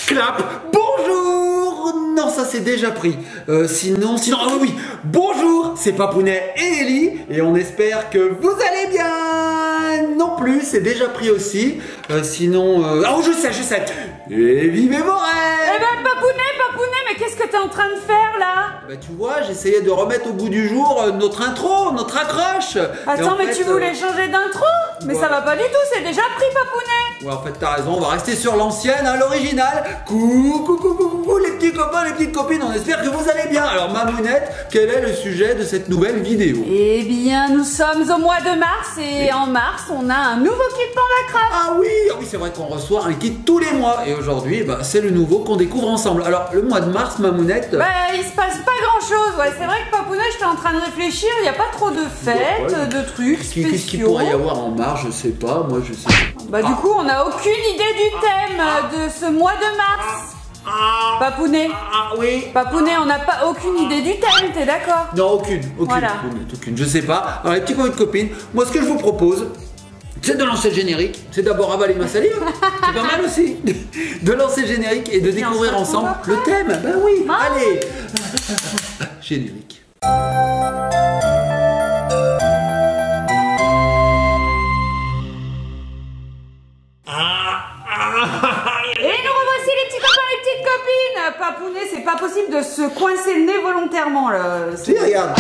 Clap. Bonjour. Non, ça c'est déjà pris. Sinon, ah oui. Bonjour, c'est Papounet et Ellie et on espère que vous allez bien. Non plus, c'est déjà pris aussi. Sinon, oh je sais. Et vivez vos rêves. Eh ben Papounet, mais qu'est-ce que t'es en train de faire là? Bah tu vois, j'essayais de remettre au goût du jour notre intro, notre accroche. Attends, mais tu voulais changer d'intro? Mais ça va pas du tout, c'est déjà pris Papounet. Ouais, en fait t'as raison, on va rester sur l'ancienne, hein, l'original. Coucou les petits copains, les petites copines, on espère que vous allez bien. Alors Mamounette, quel est le sujet de cette nouvelle vidéo? Eh bien nous sommes au mois de mars et en mars on a un nouveau kit PandaCraft. Ah oui, c'est vrai qu'on reçoit un kit tous les mois et aujourd'hui c'est le nouveau qu'on découvre ensemble. Alors le mois de mars, Mamounette... il se passe pas grand chose, ouais. C'est vrai que Papounet, j'étais en train de réfléchir, il n'y a pas trop de fêtes, de trucs spéciaux. Qu'est-ce qu'il pourrait y avoir en mars? Je sais pas, moi je sais pas. Du coup on n'a aucune idée du thème de ce mois de mars. Papounet. Oui. Papounet, on n'a pas aucune idée du thème, t'es d'accord? Non, aucune. Voilà. Aucune, je sais pas. Alors les petits copains de copines, moi ce que je vous propose, c'est de lancer le générique. C'est d'abord avaler ma salive. C'est pas mal aussi. De lancer le générique et de découvrir ensemble le thème. Ben oui, allez. Générique. Et nous revoici les petits copains, les petites copines. Papounet, c'est pas possible de se coincer le nez volontairement là. Si, regarde.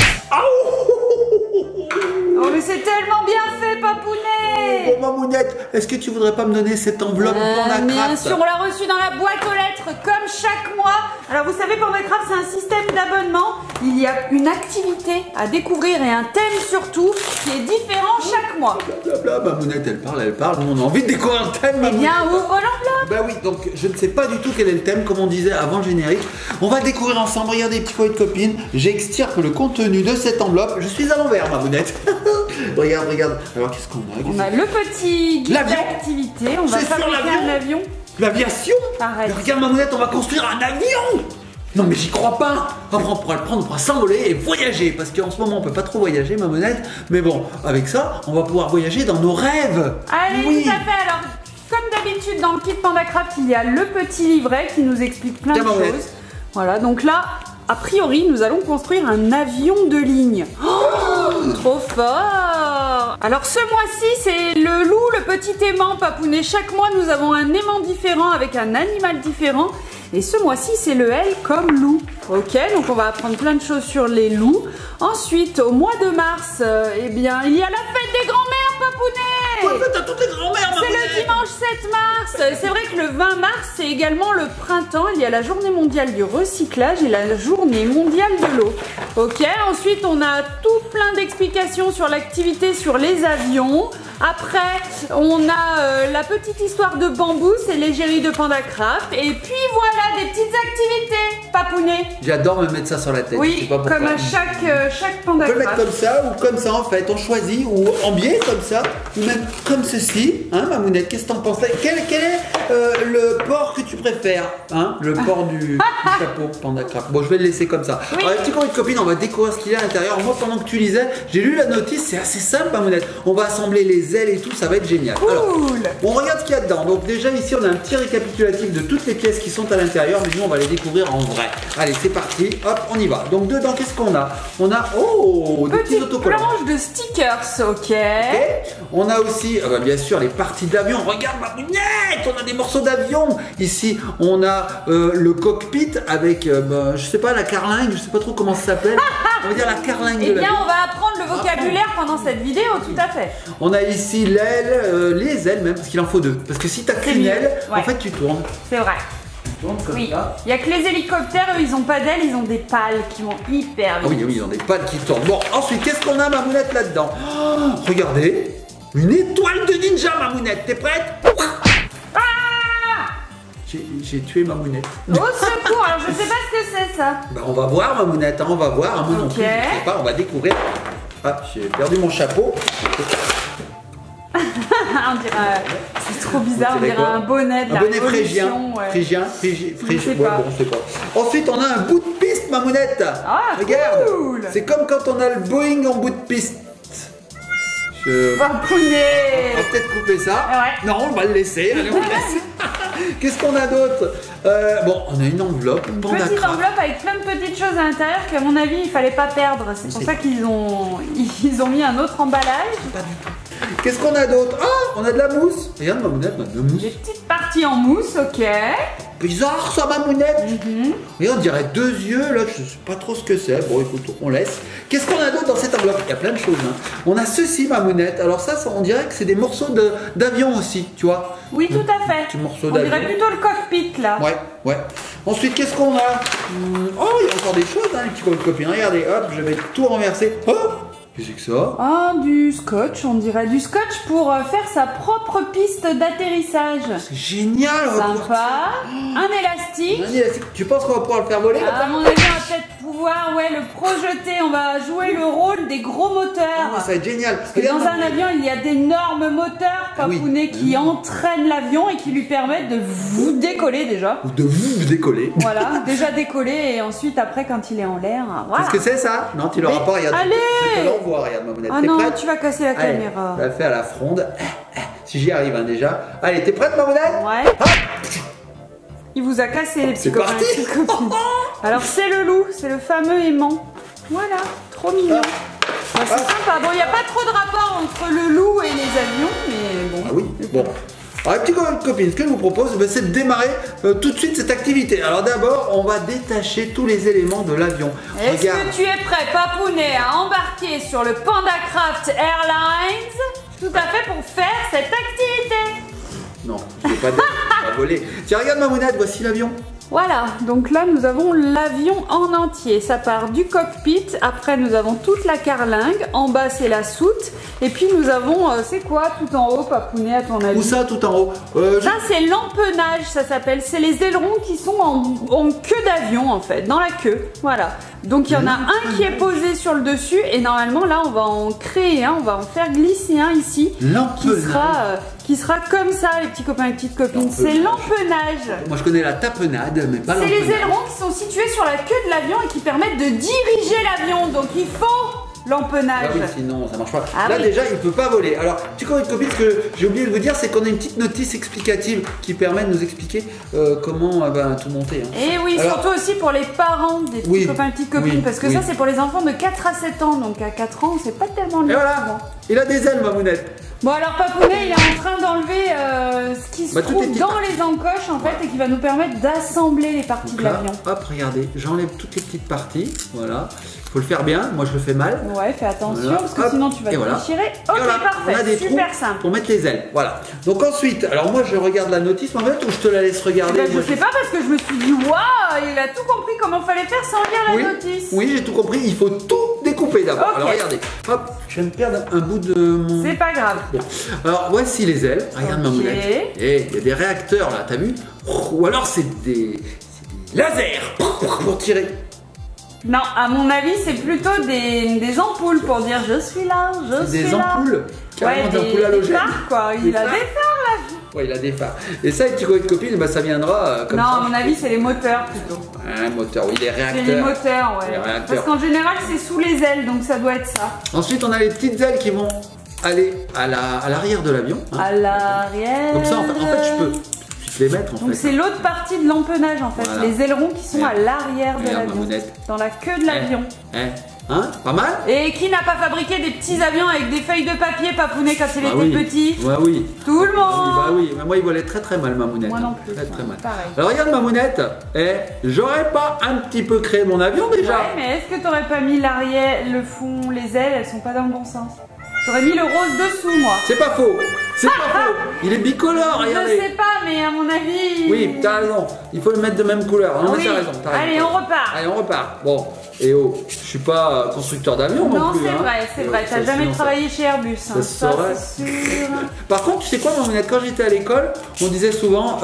Oh mais c'est tellement bien fait Papounet. Bon Mamounette, est-ce que tu voudrais pas me donner cette enveloppe PandaCraft? Bien sûr, on l'a reçu dans la boîte aux lettres comme chaque mois. Alors vous savez, PandaCraft c'est un système d'abonnement. Il y a une activité à découvrir et un thème surtout qui est différent chaque mois. Blablabla, Mamounette elle parle, on a envie de découvrir un thème. Eh bien ouvre l'enveloppe. Bah oui, donc je ne sais pas du tout quel est le thème, comme on disait avant le générique. On va découvrir ensemble, regardez les petits copains de copines. J'extirpe le contenu de cette enveloppe. Je suis à l'envers, Mamounette. Regarde. Alors qu'est-ce qu'on a? On a le petit guide d'activité. On va fabriquer un avion. L'aviation? Pareil. Regarde Mamounette, on va construire un avion. Non mais j'y crois pas. Enfin, on pourra le prendre, on pourra s'envoler et voyager. Parce qu'en ce moment on peut pas trop voyager, Mamounette. Mais bon, avec ça, on va pouvoir voyager dans nos rêves. Allez, oui. tout à fait. Alors, comme d'habitude dans le kit PandaCraft, il y a le petit livret qui nous explique plein de choses. Voilà, donc là, a priori, nous allons construire un avion de ligne. Oh, trop fort! Alors ce mois-ci, c'est le loup, le petit aimant Papounet. Chaque mois, nous avons un aimant différent avec un animal différent. Et ce mois-ci, c'est le L comme loup. Ok, donc on va apprendre plein de choses sur les loups. Ensuite, au mois de mars, eh bien, il y a la fête des grands-mères, Papounet! Ouais, t'as toutes les grands-mères, C'est le dimanche 7 mars. C'est vrai que le 20 mars, c'est également le printemps. Il y a la journée mondiale du recyclage et la journée mondiale de l'eau. Ok, ensuite, on a tout plein d'explications sur l'activité sur les avions. Après, on a la petite histoire de bambou, c'est l'égérie de PandaCraft. Et puis voilà, des petites activités, Papounet. J'adore me mettre ça sur la tête. Oui, comme à chaque PandaCraft. On peut le mettre comme ça ou comme ça en fait, on choisit, ou en biais comme ça, ou même comme ceci, hein Mamounette, qu'est-ce que t'en penses? Quel est le port que tu préfères, hein? Le port du chapeau PandaCraft. Bon, je vais le laisser comme ça. Oui. Alors les petits copains de copines, on va découvrir ce qu'il y a à l'intérieur. Moi, pendant que tu lisais, j'ai lu la notice, c'est assez simple Mamounette. On va assembler les ailes et tout, ça va être génial. Cool. Alors, on regarde ce qu'il y a dedans. Donc déjà ici, on a un petit récapitulatif de toutes les pièces qui sont à l'intérieur, mais nous on va les découvrir en vrai. Allez, c'est parti, hop, on y va. Donc dedans, qu'est-ce qu'on a? On a, des petits Petite autocollants. planche de stickers, ok. On a aussi, bien sûr, les parties d'avion. Regarde ma lunette, on a des morceaux d'avion. Ici, on a le cockpit avec, je sais pas, la carlingue, je sais pas trop comment ça s'appelle. On va dire la carlingue de l'avion. Eh bien, on va apprendre le vocabulaire pendant cette vidéo, tout à fait. On a ici l'aile, les ailes même, parce qu'il en faut deux. Parce que si t'as qu'une aile, en fait, tu tournes. C'est vrai. Tu tournes comme Oui. ça. Il n'y a que les hélicoptères, eux, ils ont pas d'ailes, ils ont des pales qui vont hyper vite. Ah oui, ils ont des pales qui tournent. Bon, ensuite, qu'est-ce qu'on a, Mamounette, là-dedans? Regardez, une étoile de ninja, Mamounette. T'es prête? J'ai tué Mamounette. Au secours, alors je sais pas ce que c'est ça. On va voir Mamounette, hein, on va voir. Moi non plus, Ok. je sais pas, on va découvrir. Ah, j'ai perdu mon chapeau. On dirait, c'est trop bizarre, on dirait un bonnet de la bonnet Révolution. phrygien, sais ouais, pas. bon, je sais pas. Ensuite, on a un bout de piste, Mamounette. Ah, regarde, cool. c'est comme quand on a le Boeing en bout de piste. Papounet. On va peut-être couper ça. Ouais. Non, on va le laisser. Allez, on le laisse. Qu'est-ce qu'on a d'autre? Bon, on a une enveloppe. Une petite enveloppe avec plein de petites choses à l'intérieur qu'à mon avis il fallait pas perdre. C'est pour ça qu'ils ont mis un autre emballage. Pas du tout. Qu'est-ce qu'on a d'autre? Ah, on a de la mousse. Regarde Mamounette, on a de la mousse. Des petites parties en mousse, ok. Bizarre ça, Mamounette. Regarde, on dirait deux yeux, là, je sais pas trop ce que c'est. Bon, écoute, on laisse. Qu'est-ce qu'on a d'autre dans cette enveloppe? Il y a plein de choses. Hein. On a ceci, Mamounette. Alors ça, on dirait que c'est des morceaux d'avion aussi, tu vois. Oui, tout à fait. Petit morceau on d'avion. dirait plutôt le cockpit, là. Ouais. Ensuite, qu'est-ce qu'on a? Oh, il y a encore des choses, hein, les petits copines. Regardez, hop, je vais tout renverser. Oh, qu'est-ce que c'est que ça? Ah, du scotch, on dirait du scotch pour faire sa propre piste d'atterrissage. C'est génial. Sympa. Un élastique. Tu penses qu'on va pouvoir le faire voler? À mon avis, on va peut-être pouvoir le projeter. On va jouer le rôle des gros moteurs. Oh, ça va être génial. Parce que dans un avion, il y a d'énormes moteurs, Papounet, qui entraînent l'avion et qui lui permettent de vous décoller déjà. Ou de vous décoller. Voilà, déjà décoller et ensuite après quand il est en l'air. Voilà. Qu'est-ce que c'est ça? Non, tu l'auras pas, regarde. Allez! Je te l'envoie, regarde Mamounette. Ah T'es non, prête? tu vas casser la Allez, caméra. on va faire la fronde. Si j'y arrive hein, déjà. Allez, t'es prête Mamounette? Ouais. Hop. Il vous a cassé les petits C'est copains parti. et petites copines. Alors c'est le loup, c'est le fameux aimant. Voilà, trop mignon. Bah, c'est sympa. Bon, il n'y a pas trop de rapport entre le loup et les avions, mais bon. Ah oui, bon. Alors, les petits copines, ce que je vous propose, c'est de démarrer tout de suite cette activité. Alors d'abord, on va détacher tous les éléments de l'avion. Est-ce que tu es prêt, Papounet, à embarquer sur le PandaCraft Airlines tout à fait pour faire cette activité? Non, je vais pas voler. Tiens, regarde Mamounette, voici l'avion. Voilà, donc là nous avons l'avion en entier. Ça part du cockpit, après nous avons toute la carlingue, en bas c'est la soute, et puis nous avons, c'est quoi tout en haut, Papounet, à ton avis? Où ça, tout en haut? Ça c'est l'empennage, ça s'appelle. C'est les ailerons qui sont en queue d'avion en fait, dans la queue. Voilà. Donc il y en a un qui est posé sur le dessus, et normalement là on va en créer un, on va en faire glisser un ici. L'empennage. Qui sera comme ça, les petits copains et petites copines. C'est l'empennage. Moi je connais la tapenade, mais pas l'empennage. C'est les ailerons qui sont situés sur la queue de l'avion et qui permettent de diriger l'avion. Donc il faut l'empennage. Ah oui, sinon ça marche pas. Ah Là oui. déjà il peut pas voler. Alors, tu connais une copine, ce que j'ai oublié de vous dire, c'est qu'on a une petite notice explicative qui permet de nous expliquer comment tout monter. Hein. Et oui, alors, surtout aussi pour les parents des petits copains et petites copines, parce que ça c'est pour les enfants de 4 à 7 ans. Donc à 4 ans, c'est pas tellement Et voilà, il a des ailes, Mamounette. Bon alors Papounet, il est en train d'enlever ce qui se trouve dans les encoches en fait, et qui va nous permettre d'assembler les parties de l'avion. Hop, regardez, j'enlève toutes les petites parties, voilà. Faut le faire bien, moi je le fais mal. Ouais, fais attention, parce que sinon tu vas te déchirer. Ok, parfait, on a des super trous simple. pour mettre les ailes, voilà. Donc ensuite, alors moi je regarde la notice, Mamounette, ou je te la laisse regarder? Je sais pas, parce que je me suis dit, waouh, il a tout compris comment fallait faire sans lire la notice. Oui, j'ai tout compris, il faut tout découper d'abord. Okay. Alors regardez, hop, je vais me perdre un bout de mon... C'est pas grave. Bon. Alors voici les ailes, regarde Mamounette. Et il y a des réacteurs là, t'as vu? Ou alors c'est des lasers pour tirer. Non, à mon avis, c'est plutôt des ampoules pour dire je suis là, je suis là. Des ampoules? Carrément des ampoules halogènes. Des phares, quoi. Il a des phares là. Ouais, il a des phares. Et ça, les petits copines, ça viendra comme ça. Non, à mon avis, c'est les moteurs plutôt. Un moteur, oui, les réacteurs. C'est les moteurs, ouais. Les réacteurs. Parce qu'en général, c'est sous les ailes, donc ça doit être ça. Ensuite, on a les petites ailes qui vont aller à l'arrière de l'avion. Hein. À l'arrière. Comme ça, en fait, je peux les mettre en fait. Donc c'est l'autre partie de l'empennage en fait, voilà. les ailerons qui sont à l'arrière de l'avion, dans la queue de l'avion. Hein, pas mal. Et qui n'a pas fabriqué des petits avions avec des feuilles de papier, Papounet, quand il était petit? Bah oui. Tout le monde. Bah oui, mais moi il volait très mal Mamounette. Moi non plus. Très mal. Pareil. Alors regarde Mamounette, j'aurais pas un petit peu créé mon avion déjà? Ouais, mais est-ce que t'aurais pas mis l'arrière, le fond, les ailes, elles sont pas dans le bon sens? J'aurais mis le rose dessous, moi. C'est pas faux. C'est pas faux. Il est bicolore, regardez. Je sais pas, mais à mon avis... Oui, t'as raison. Il faut le mettre de même couleur. Non, mais t'as raison. Allez, on repart. Allez, on repart. Bon, et oh, je suis pas constructeur d'avion non plus. Non, c'est vrai. T'as jamais travaillé chez Airbus. Ça se saurait. C'est sûr. Par contre, tu sais quoi, Mamounette, quand j'étais à l'école, on disait souvent,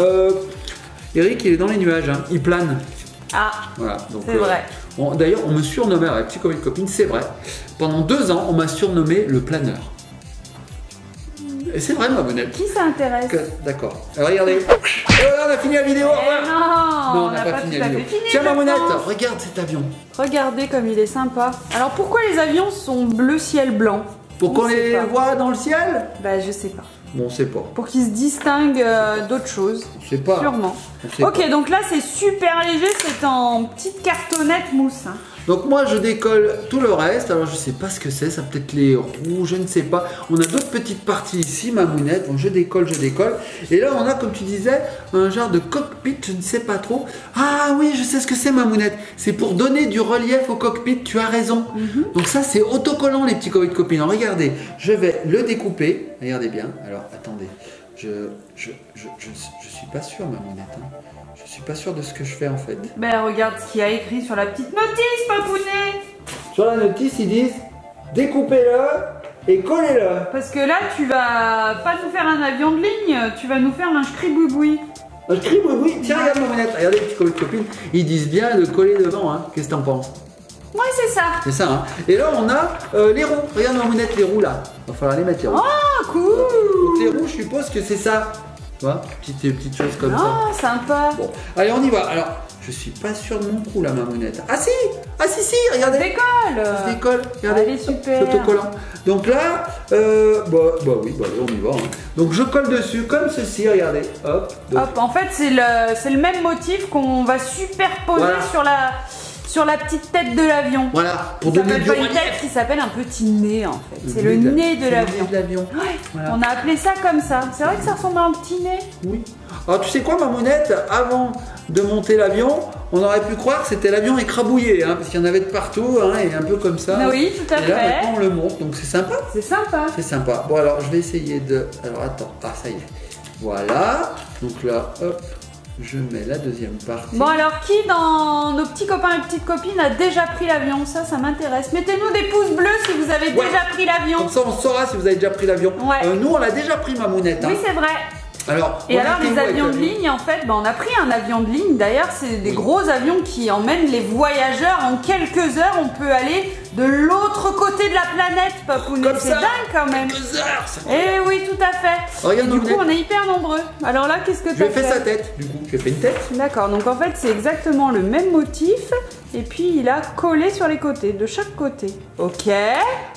Eric, il est dans les nuages, hein. Il plane. Ah, voilà, c'est vrai. D'ailleurs, on me surnommait, avec petit copine, c'est vrai. Pendant 2 ans, on m'a surnommé le planeur. Et c'est vrai, Mamounette. Qui ça intéresse? D'accord. Alors, regardez. Et voilà, on a fini la vidéo. Non, on n'a pas fini la vidéo. Tiens, Mamounette, regarde cet avion. Regardez comme il est sympa. Alors, pourquoi les avions sont bleu ciel blanc? Pour qu'on les voit dans le ciel? Bah, je sais pas. Bon, on sait pas. Pour qu'il se distingue d'autres choses. On sait pas. Sûrement. On sait Ok, pas. donc là c'est super léger, c'est en petite cartonnette mousse. Hein. Donc moi je décolle tout le reste, alors je sais pas ce que c'est, ça peut être les roues, je ne sais pas. On a d'autres petites parties ici, Mamounette, donc je décolle. Et là on a, comme tu disais, un genre de cockpit, je ne sais pas trop. Ah oui, je sais ce que c'est, Mamounette. C'est pour donner du relief au cockpit, tu as raison. Donc ça c'est autocollant, les petits copines. Alors regardez, je vais le découper, regardez bien. Alors attendez, je suis pas sûr, Mamounette. Hein. Je suis pas sûr de ce que je fais en fait. Ben regarde ce qu'il y a écrit sur la petite notice, Papounet. Sur la notice, ils disent découpez-le et collez-le. Parce que là, tu vas pas nous faire un avion de ligne, tu vas nous faire un scriboui. Un scriboui, tiens, regarde Mamounette, regardez les petits copines, ils disent bien de coller devant, hein. Qu'est-ce que t'en penses? Ouais, c'est ça. C'est ça, hein. Et là, on a les roues. Regarde Mamounette, les roues là. Il va falloir les mettre, les roues. Oh, cool. Donc, les roues, je suppose que c'est ça. Tu vois, petites choses comme ça. Ah, sympa. Bon, allez, on y va. Alors, je suis pas sûr de mon coup là, Mamounette. Ah si, regardez. Décolle. Ça se décolle, regardez. Allez, super. C'est autocollant. Donc là, bah oui, allez, on y va. Hein. Donc je colle dessus comme ceci, regardez. Hop. Donc, Hop, en fait, c'est le même motif qu'on va superposer Voilà. sur la petite tête de l'avion. Voilà, pour Ça donner s'appelle du pas une relief. tête, qui s'appelle un petit nez en fait. C'est le nez de l'avion. Ouais, Voilà. on a appelé ça comme ça. C'est vrai que ça ressemble à un petit nez. Oui. Alors tu sais quoi, Mamounette, avant de monter l'avion, on aurait pu croire que c'était l'avion écrabouillé, hein, parce qu'il y en avait de partout, hein, et un peu comme ça. Oui, tout à et là, fait. maintenant, on le monte, donc c'est sympa. C'est sympa. C'est sympa. Bon, alors je vais essayer de. Alors attends, ah ça y est. Voilà. Donc là, hop, je mets la deuxième partie. Bon alors, qui dans nos petits copains et petites copines a déjà pris l'avion? Ça m'intéresse. Mettez-nous des pouces bleus si vous avez déjà pris l'avion. Comme ça, on saura si vous avez déjà pris l'avion. Ouais. Nous, on l'a déjà pris, Mamounette. Hein. Oui, c'est vrai. Alors, Et alors les avions de ligne, en fait, on a pris un avion de ligne. D'ailleurs, c'est des gros avions qui emmènent les voyageurs. En quelques heures, on peut aller de l'autre côté de la planète, Papounet. C'est dingue quand même. Quelques heures, ça. Eh oui, tout à fait. Regarde, Et du coup, Mamounette. on est hyper nombreux. Alors là, qu'est-ce que tu Je as vais faire fait? sa tête, du coup. J'ai fait une tête. D'accord, donc en fait, c'est exactement le même motif. Et puis, il a collé sur les côtés, de chaque côté. Ok.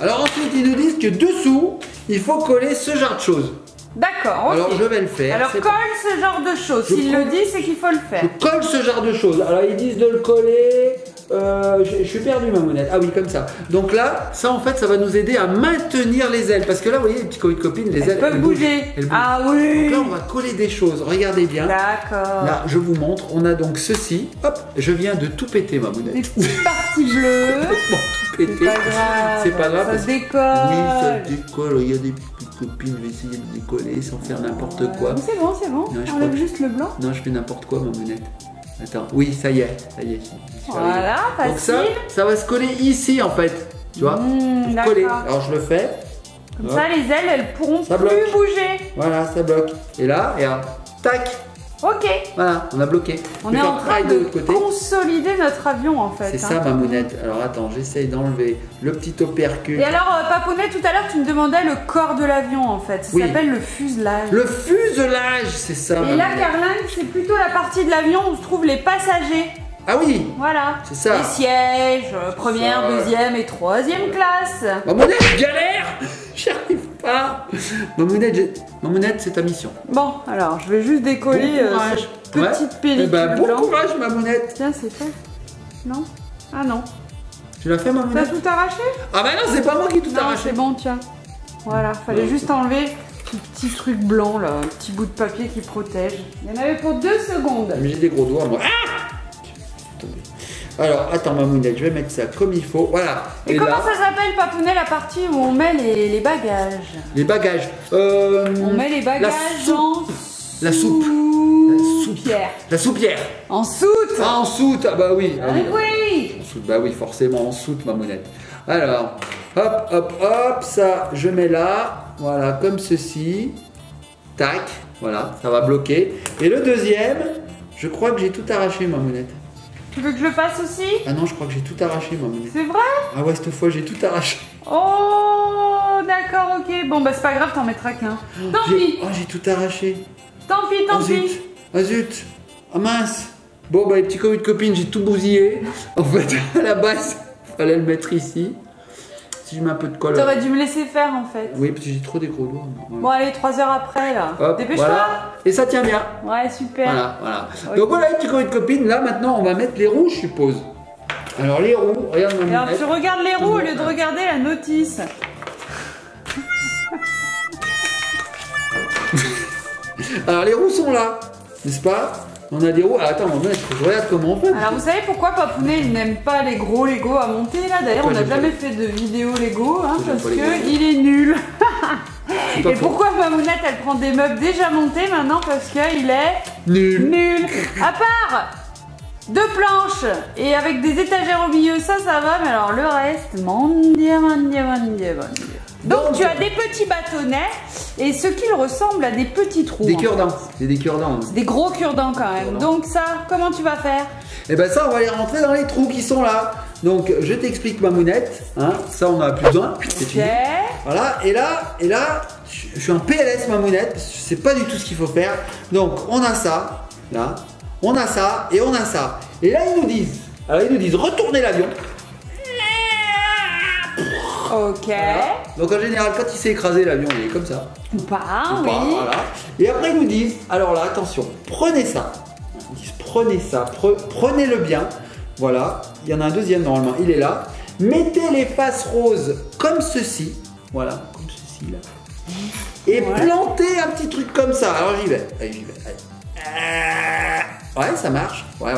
Alors ensuite, ils nous disent que dessous, il faut coller ce genre de choses. D'accord, ok. Alors je vais le faire. Alors, c'est colle ce genre de choses. S'il le dit, c'est qu'il faut le faire. Je colle ce genre de choses. Alors ils disent de le coller. Je suis perdu, Mamounette. Ah oui, comme ça. Donc là, ça en fait, ça va nous aider à maintenir les ailes. Parce que là, vous voyez, les petits copines, les ailes Peuvent bouger. Elles bougent. Ah oui. Donc là, on va coller des choses. Regardez bien. D'accord. Là, je vous montre. On a donc ceci. Hop, je viens de tout péter, Des Mamounette. petites parties bleues. Complètement tout pété. C'est pas grave. C'est pas grave. Ça parce- se décolle. Oui, ça décolle. Il y a des petites copines. Je vais essayer de décoller sans faire n'importe quoi. C'est bon, c'est bon. Non, je Enlève crois que- juste le blanc. Non, je fais n'importe quoi, Mamounette. Attends, oui, ça y est, je suis arrivé. Voilà, Donc facile. ça va se coller ici en fait, tu vois. Mmh, Pour coller. d'accord. Alors je le fais. Comme Hop. ça, les ailes, elles pourront Ça plus bloque. bouger. Voilà, ça bloque. Et là, regarde, tac, Ok. voilà, on a bloqué. On Je vais est faire en train pareil de l'autre côté. consolider notre avion, en fait. C'est hein. ça, Mamounette. Alors attends, j'essaye d'enlever le petit opercule. Et alors, Papounet, tout à l'heure, tu me demandais le corps de l'avion, en fait. Ça Oui. s'appelle le fuselage. Le fuselage, c'est ça. Et là, Mamounette. Carlingue, c'est plutôt la partie de l'avion où se trouvent les passagers. Ah oui, Voilà. c'est ça. Les sièges, première, Ça. deuxième et troisième classe. Mamounette, je galère. J'y arrive pas. Mamounette, c'est ta mission. Bon, alors, je vais juste décoller Bon courage. cette petite pellicule Eh ben, bon blanche. courage, Mamounette. Tiens, c'est fait. Non? Ah non. Tu l'as fait, T'as Mamounette? tout arraché? Ah bah non, c'est pas moi qui ai tout Non, arraché. c'est bon, tiens. Voilà, fallait Ouais. juste enlever ce petit truc blanc là, un petit bout de papier qui protège. Il y en avait pour 2 secondes. Mais j'ai des gros doigts, moi. Ah! Attendez. Alors, attends, Mamounette, je vais mettre ça comme il faut. Voilà. Et comment là, ça s'appelle, Papounet, la partie où on met les bagages? les bagages. On met les bagages la soupe. Pierre. La soupière. En soute. Ah, en soute. Ah bah oui. Ah, Ah oui. En soute, bah oui, forcément en soute, Mamounette. Alors, hop, hop, hop, ça, je mets là. Voilà, comme ceci. Tac. Voilà, ça va bloquer. Et le deuxième, je crois que j'ai tout arraché, Mamounette. Tu veux que je le fasse aussi? Ah non, je crois que j'ai tout arraché, Mamounette. C'est vrai? Ah ouais, cette fois, j'ai tout arraché. Oh, d'accord, ok. Bon, bah c'est pas grave, t'en mettras qu'un. Tant pis, Oh, j'ai tout arraché. tant pis, tant Ah pis. zut. Ah zut. Ah mince. Bon, bah les petits copines, j'ai tout bousillé. En fait, à la base, fallait le mettre ici. si je mets un peu de colle. T'aurais dû me laisser faire en fait. Oui, parce que j'ai trop des gros doigts. Bon, allez, 3 heures après là. Dépêche-toi. Voilà. Et ça tient bien. Ouais, super. Voilà, voilà. Okay. Donc voilà les petits copains de copines. Là maintenant, on va mettre les roues, je suppose. Alors les roues, regarde ma Alors lunette. tu regardes les roues au lieu de regarder la notice. Alors les roues sont là, n'est-ce pas? On a des roues. Alors, attends, je regarde comment on fait. Alors vous savez pourquoi Papounet il n'aime pas les gros Lego à monter là? D'ailleurs on n'a jamais fait de vidéo Lego hein, parce qu'il est nul. Et pourquoi Mamounette elle prend des meubles déjà montés maintenant? Parce qu'il est nul. À part 2 planches et avec des étagères au milieu, ça va, mais alors le reste, mon Dieu. Donc tu as des petits bâtonnets et ce qui ressemble à des petits trous. Des cure-dents. C'est des cure-dents. Des gros cure-dents quand même. Donc ça, comment tu vas faire? Et ben ça, on va les rentrer dans les trous qui sont là. Donc je t'explique Mamounette. Hein, ça on n'a plus besoin. C'est fini. Voilà. Et là, je suis en PLS Mamounette. Je sais pas du tout ce qu'il faut faire. Donc on a ça, là. On a ça et on a ça. Et là ils nous disent retournez l'avion. Ok. Voilà. Donc en général, quand il s'est écrasé, l'avion il est comme ça. Ou pas, oui. Voilà. Et après ils nous disent, alors là, attention, prenez ça. Ils disent, prenez ça, prenez-le bien. Voilà. Il y en a un deuxième normalement, il est là. Mettez les faces roses comme ceci. Voilà, comme ceci là. Et plantez un petit truc comme ça. Alors j'y vais. Allez, j'y vais. Allez. Ouais, ça marche. Ouais.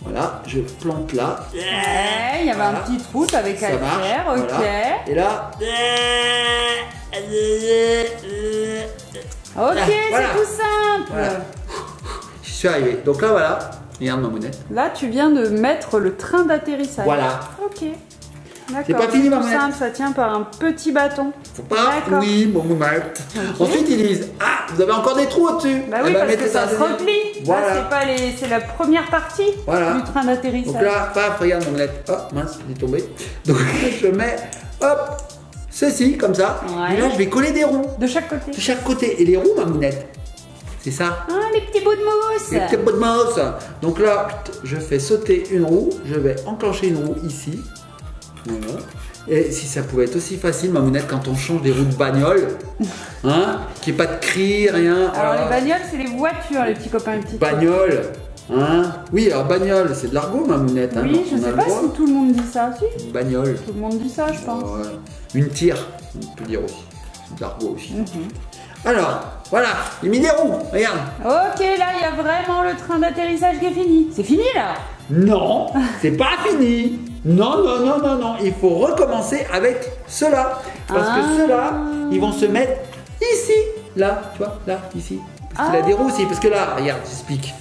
Voilà, je plante là. Ouais, il y avait un petit trou avec à faire, ok. Voilà. Et là. Ok, voilà. C'est tout simple. Voilà. Je suis arrivé. Donc là, voilà. Regarde ma monnaie. Là, tu viens de mettre le train d'atterrissage. Voilà. Ok. C'est pas fini, ma tout monnaie. simple, ça tient par un petit bâton. Faut pas. Oui, mon monnaie. Ensuite, ils disent, ah, vous avez encore des trous au-dessus. Bah oui, parce que ça se replie. Voilà. C'est la première partie du train d'atterrissage. Donc là, paf, regarde mon monnaie. Oh, mince, il est tombé. Donc je mets, hop, ceci, comme ça. Ouais. Et là, je vais coller des roues. De chaque côté. De chaque côté. Et les roues, ma mounette. C'est ça. Ah, les petits bouts de mousse. Les petits bouts de mousse. Donc là, je fais sauter une roue. Je vais enclencher une roue ici. Voilà. Et si ça pouvait être aussi facile, ma mounette, quand on change des roues de bagnole, hein, qu'il n'y ait pas de cri, rien. Alors les bagnoles, c'est les voitures, les petits copains, les petits. Bagnole, hein. Oui, alors bagnole, c'est de l'argot, ma mounette. Hein, oui, je sais pas si tout le monde dit ça, si. Bagnole. Tout le monde dit ça, je pense. Une tire, on peut dire aussi. C'est de l'argot aussi. Alors, voilà, j'ai mis des roues, regarde. Ok, là, il y a vraiment le train d'atterrissage qui est fini. C'est fini, là? Non, c'est pas fini. Non, il faut recommencer avec ceux-là. Parce que ceux-là, ils vont se mettre ici, là, tu vois, là, ici. Parce qu'il a des roues aussi, parce que là, regarde, j'explique.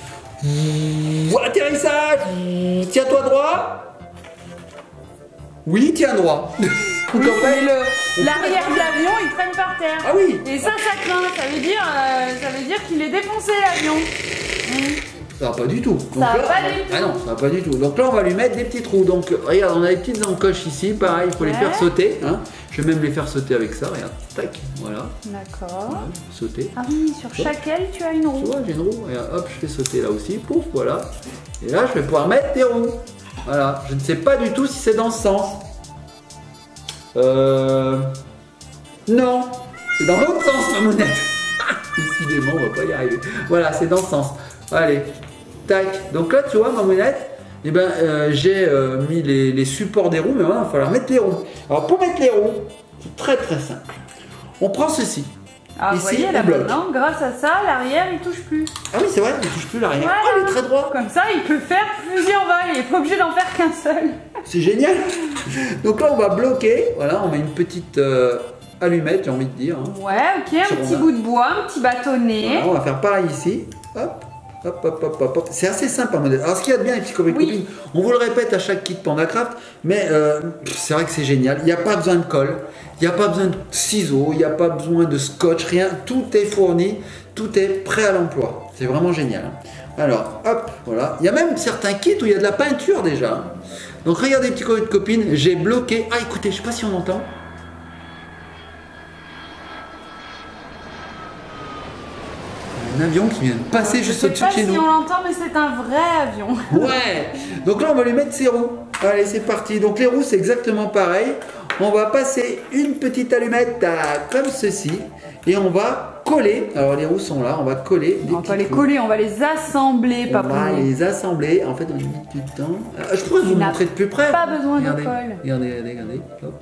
Atterrissage, tiens-toi droit. Oui, tiens droit. Oui, mais l'arrière de l'avion, il traîne par terre. Ah oui. Et ça craint. Ça veut dire qu'il est défoncé, l'avion. Ça va pas du tout. Ça va pas du tout. Ah non, ça va pas du tout. Donc là, on va lui mettre des petits trous. Donc regarde, on a des petites encoches ici. Pareil, il faut les faire sauter. Hein. Je vais même les faire sauter avec ça. Regarde, tac, voilà. D'accord. Voilà, sauter. Ah oui, sur chaque aile, tu as une roue. Tu vois, j'ai une roue. Regarde, hop, je fais sauter là aussi. Pouf, voilà. Et là, je vais pouvoir mettre des roues. Voilà. Je ne sais pas du tout si c'est dans ce sens. Non, c'est dans l'autre sens, ma monnaie. Décidément, on va pas y arriver. Voilà, c'est dans ce sens. Allez, tac. Donc là, tu vois, ma monnaie, eh ben, j'ai mis les supports des roues, mais voilà, il va falloir mettre les roues. Alors, pour mettre les roues, c'est très très simple. On prend ceci. Ah, vous voyez là maintenant, grâce à ça, l'arrière il touche plus. Ah oui, c'est vrai, il touche plus l'arrière. Voilà. Ah, il est très droit. Comme ça, il peut faire plusieurs vols, il n'est pas obligé d'en faire qu'un seul. C'est génial. Donc là, on va bloquer. Voilà, on met une petite allumette, j'ai envie de dire. Hein. Ouais, ok, un petit bout de bois, un petit bâtonnet. Voilà, on va faire pareil ici. Hop. Hop, hop, hop, hop, hop. C'est assez simple un modèle. Alors ce qu'il y a de bien les petits copains et copines, on vous le répète à chaque kit PandaCraft, mais c'est vrai que c'est génial. Il n'y a pas besoin de colle, il n'y a pas besoin de ciseaux, il n'y a pas besoin de scotch, rien. Tout est fourni, tout est prêt à l'emploi. C'est vraiment génial. Alors, hop, voilà. Il y a même certains kits où il y a de la peinture déjà. Donc regardez les petits copains et copines, j'ai bloqué. Ah écoutez, je ne sais pas si on entend. Un avion qui vient de passer juste au-dessus de chez nous. Je sais pas si on l'entend, mais c'est un vrai avion. Ouais. Donc là, on va lui mettre ses roues. Allez, c'est parti. Donc les roues, c'est exactement pareil. On va passer une petite allumette comme ceci. Et on va coller. Alors les roues sont là, on va coller. On va pas les coller, on va les assembler, papa. On va les assembler. En fait, on met du temps. Je pourrais vous montrer de plus près. Pas besoin de colle. Regardez. Hop.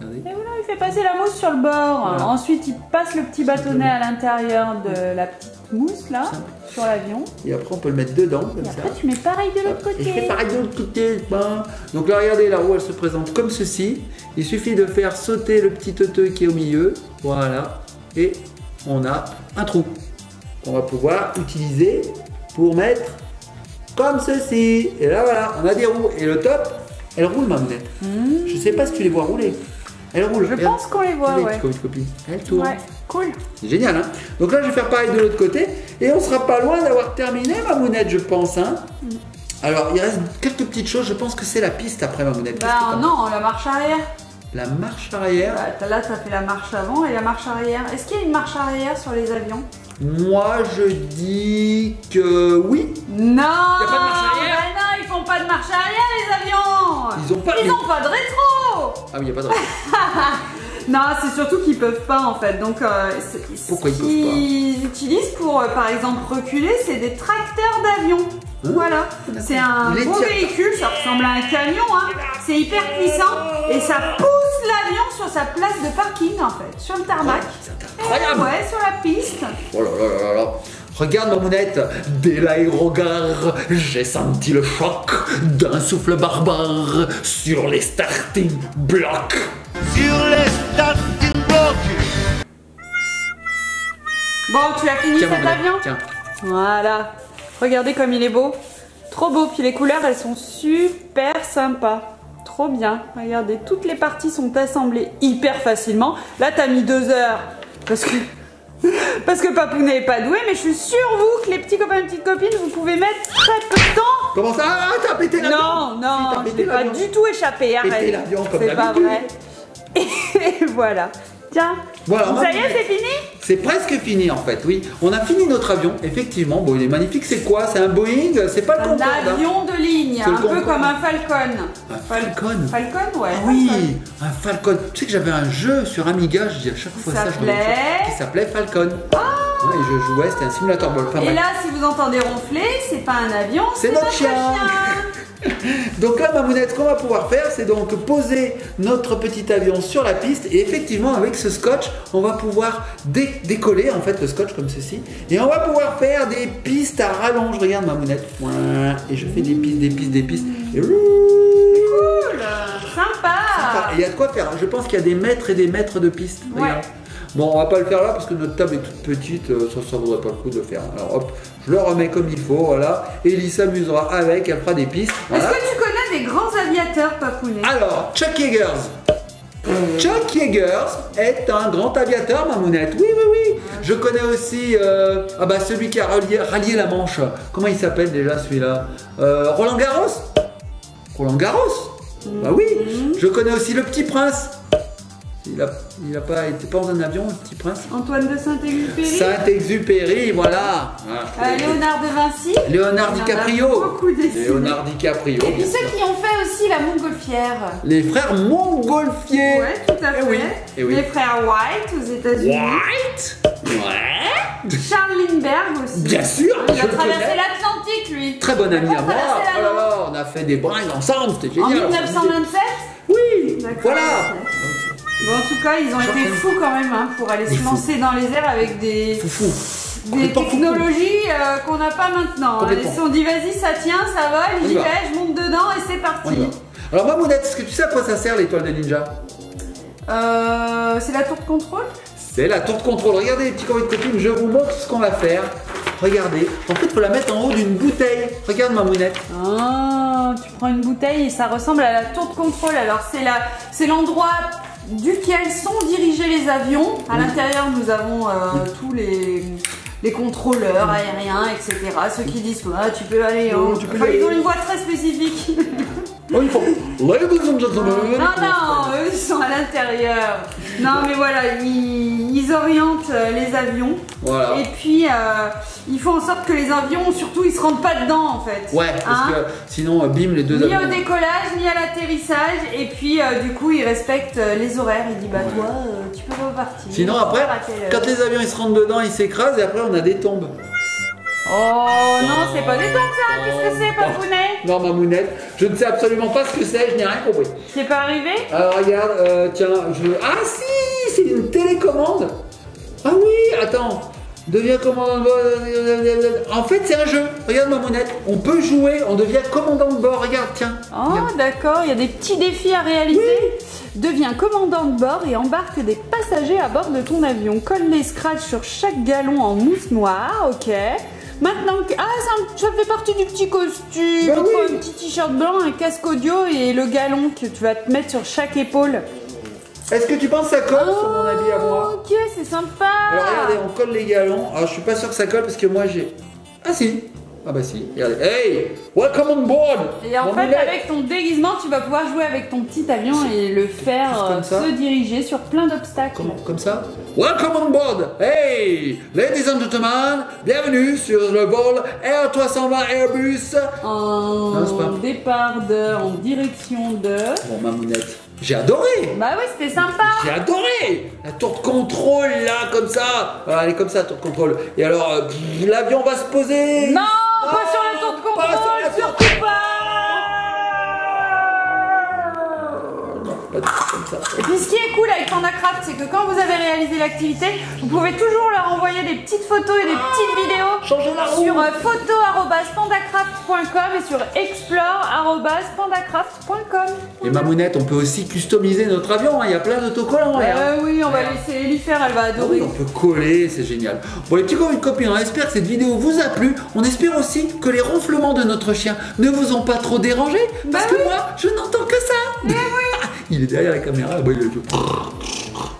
Et voilà, il fait passer la mousse sur le bord. Voilà. Ensuite, il passe le petit bâtonnet à l'intérieur de la petite mousse là, sur l'avion. Et après, on peut le mettre dedans comme ça. Après, tu mets pareil de l'autre côté. Et je fais pareil de l'autre côté. Donc là, regardez, la roue, elle se présente comme ceci. Il suffit de faire sauter le petit teuteux qui est au milieu. Voilà. Et on a un trou qu'on va pouvoir utiliser pour mettre comme ceci. Et là, voilà, on a des roues. Et le top, elle roule, ma manette. Je sais pas si tu les vois rouler. Elle roule. Je pense qu'on les voit, ouais. Elle tourne. Ouais, cool. C'est génial, hein. Donc là, je vais faire pareil de l'autre côté. Et on sera pas loin d'avoir terminé, ma mounette, je pense, hein. Alors, il reste quelques petites choses. Je pense que c'est la piste après, ma mounette. Bah non, la marche arrière. La marche arrière. Bah, là, ça fait la marche avant et la marche arrière. Est-ce qu'il y a une marche arrière sur les avions? Moi, je dis que oui. Non. Il n'y a pas de marche arrière. Bah non, ils font pas de marche arrière, les avions. Ils ont pas de rétro. Ah oui, il n'y a pas de rétro. Non, c'est surtout qu'ils peuvent pas en fait. Donc, pourquoi ils peuvent pas? Ils utilisent pour, par exemple, reculer, c'est des tracteurs d'avion. Voilà, c'est un beau véhicule, ça ressemble à un camion, hein. C'est hyper puissant et ça pousse l'avion sur sa place de parking en fait, sur le tarmac. C'est incroyable. Ouais, sur la piste. Oh là là là là. Regarde ma mounette, dès l'aérogare, j'ai senti le choc d'un souffle barbare sur les starting blocks. Sur les starting blocks. Bon, tu as fini cet avion? Tiens. Voilà. Regardez comme il est beau. Trop beau. Puis les couleurs, elles sont super sympas. Trop bien. Regardez, toutes les parties sont assemblées hyper facilement. Là, t'as mis 2 heures parce que Papounet n'est pas doué, mais je suis sûre, vous, que les petits copains et petites copines, vous pouvez mettre très peu de temps. Comment ça? Ah, t'as pété l'avion? Non, je n'ai pas du tout échappé. Pété l'avion comme c'est pas vrai. Et voilà. Tiens, voilà, ça y est, c'est fini? C'est presque fini en fait, oui. On a fini notre avion, effectivement. Bon, il est magnifique. C'est quoi? C'est un Boeing? C'est pas le Concorde. Un avion de ligne, un peu comme un Falcon. Un Falcon? Falcon, ouais. Ah oui, un Falcon. Tu sais que j'avais un jeu sur Amiga, je dis à chaque fois ça, qui s'appelait Falcon. Ouais, et je jouais, c'était un simulateur ball. Et là, si vous entendez ronfler, c'est pas un avion, c'est notre chien. Donc là, ma mounette, ce qu'on va pouvoir faire, c'est donc poser notre petit avion sur la piste. Et effectivement, avec ce scotch, on va pouvoir décoller en fait le scotch comme ceci. Et on va pouvoir faire des pistes à rallonge. Regarde ma mounette. Et je fais des pistes. Et cool, sympa. Et il y a de quoi faire. Je pense qu'il y a des mètres et des mètres de pistes. Regarde. Bon, on va pas le faire là parce que notre table est toute petite, ça vaudrait pas le coup de le faire. Alors hop, je le remets comme il faut, voilà. Ellie s'amusera avec, elle fera des pistes. Voilà. Est-ce que tu connais des grands aviateurs, Papounet? Alors, Chuck Yeagers. Chuck Yeagers est un grand aviateur, ma mounette. Oui. Je connais aussi celui qui a rallié la Manche. Comment il s'appelle déjà celui-là? Roland Garros. Bah oui. Je connais aussi le Petit Prince. Il a pas été pas dans un avion, le Petit Prince. Antoine de Saint-Exupéry. Saint-Exupéry, voilà. Léonard de Vinci. Léonard DiCaprio. Beaucoup dessiné. Léonard DiCaprio. Et puis ceux qui ont fait aussi la Montgolfière. Les frères Montgolfier. Ouais, tout à fait. Et oui. Les frères White aux États-Unis. White. Ouais. Charles Lindbergh aussi. Bien sûr. Il a traversé l'Atlantique, lui. Très bon ami à moi. Oh là là, on a fait des bringues ensemble, c'était génial. En 1927. Oui. Voilà. Bon, en tout cas, ils ont été fous quand même pour aller se lancer dans les airs avec des technologies qu'on n'a pas maintenant. Ils se sont dit, vas-y, ça tient, ça vole, j'y vais, je monte dedans et c'est parti. Alors, moi, Mounette, est-ce que tu sais à quoi ça sert l'étoile de ninja? C'est la tour de contrôle? C'est la tour de contrôle. Regardez, les petits copains de copines, je vous montre ce qu'on va faire. Regardez. En fait, il faut la mettre en haut d'une bouteille. Regarde ma mounette. Ah, tu prends une bouteille et ça ressemble à la tour de contrôle. Alors, c'est l'endroit duquel sont dirigés les avions. À l'intérieur, nous avons tous les contrôleurs aériens, etc. Ceux qui disent, tu peux aller. Ils ont une voix très spécifique. Oh, ils font Ladies and gentlemen. Non, eux ils sont à l'intérieur. Non mais voilà, ils orientent les avions. Voilà. Et puis ils font en sorte que les avions, surtout, ils se rendent pas dedans en fait. Ouais, parce que sinon, bim, les deux Ni avions. au décollage, ni à l'atterrissage. Et puis du coup, ils respectent les horaires. Il dit bah toi, tu peux repartir. Sinon après, quand les avions ils se rentrent dedans, ils s'écrasent et après on a des tombes. Oh non, c'est pas des tombes ça. Qu'est-ce que c'est, Papounet? Non, Mamounette, je ne sais absolument pas ce que c'est, je n'ai rien compris. C'est pas arrivé? Alors regarde, tiens, ah si, c'est une télécommande. Ah oui, attends. Devient commandant de bord. En fait, c'est un jeu. Regarde, Mamounette, on peut jouer, on devient commandant de bord. Regarde, tiens. Oh, d'accord, il y a des petits défis à réaliser. Oui. Deviens commandant de bord et embarque des passagers à bord de ton avion. Colle les scratchs sur chaque galon en mousse noire, ok. Maintenant, ça fait partie du petit costume. Ben oui. Un petit t-shirt blanc, un casque audio et le galon que tu vas te mettre sur chaque épaule. Est-ce que tu penses que ça colle sur mon habit à moi? Ok, c'est sympa. Alors regardez, on colle les galons. Alors je suis pas sûr que ça colle parce que moi j'ai... Ah si. Ah bah si, regardez. Hey, welcome on board. Et en fait, avec ton déguisement, tu vas pouvoir jouer avec ton petit avion et le faire se diriger sur plein d'obstacles. Comment? Comme ça? Welcome on board. Hey, ladies and gentlemen, bienvenue sur le vol Air 320 Airbus. En départ en direction de... Bon, Mamounette, j'ai adoré. Bah oui, c'était sympa. J'ai adoré. La tour de contrôle là, comme ça. Voilà, elle est comme ça, la tour de contrôle. Et alors, l'avion va se poser. Non, pas sur la tour de contrôle, surtout pas. Comme ça. Et puis ce qui est cool avec PandaCraft, c'est que quand vous avez réalisé l'activité, vous pouvez toujours leur envoyer des petites photos et des petites vidéos sur photo@pandacraft.com et sur explore@pandacraft.com. Et Mamounette, on peut aussi customiser notre avion, hein. Il y a plein d'autocollants là. Oui, on va laisser Ellie faire, elle va adorer. Oui, on peut coller, c'est génial. Bon, les petits copains et copines, on espère que cette vidéo vous a plu. On espère aussi que les ronflements de notre chien ne vous ont pas trop dérangé. Parce que moi, je n'entends que ça. Mais oui. Il est derrière la caméra. Bah,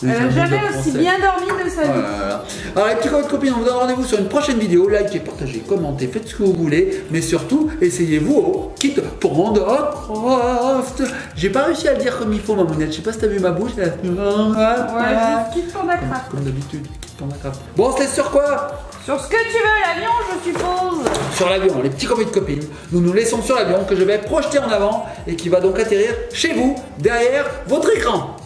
elle n'a jamais aussi bien dormi de sa vie. Voilà. Alors les petits copains et copines, on vous donne rendez-vous sur une prochaine vidéo. Likez, partagez, commentez, faites ce que vous voulez. Mais surtout, essayez-vous au kit PandaCraft. J'ai pas réussi à le dire comme il faut, Mamounette. Je sais pas si t'as vu ma bouche. Ouais, juste kit PandaCraft. Comme d'habitude, kit PandaCraft. Bon, on se laisse sur quoi? Sur ce que tu veux, l'avion, je suppose. Sur l'avion, les petits copains et copines. Nous nous laissons sur l'avion que je vais projeter en avant et qui va donc atterrir chez vous, derrière votre écran.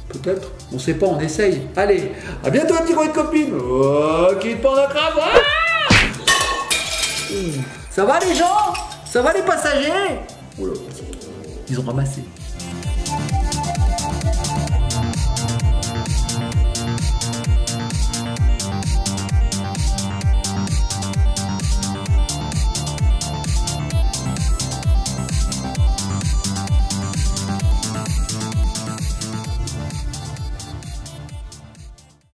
Peut-être, on sait pas, on essaye. Allez, à bientôt les petits copains et copines. Oh, kit PandaCraft. Ah, ça va les gens? Ça va les passagers? Oh là, ils ont ramassé.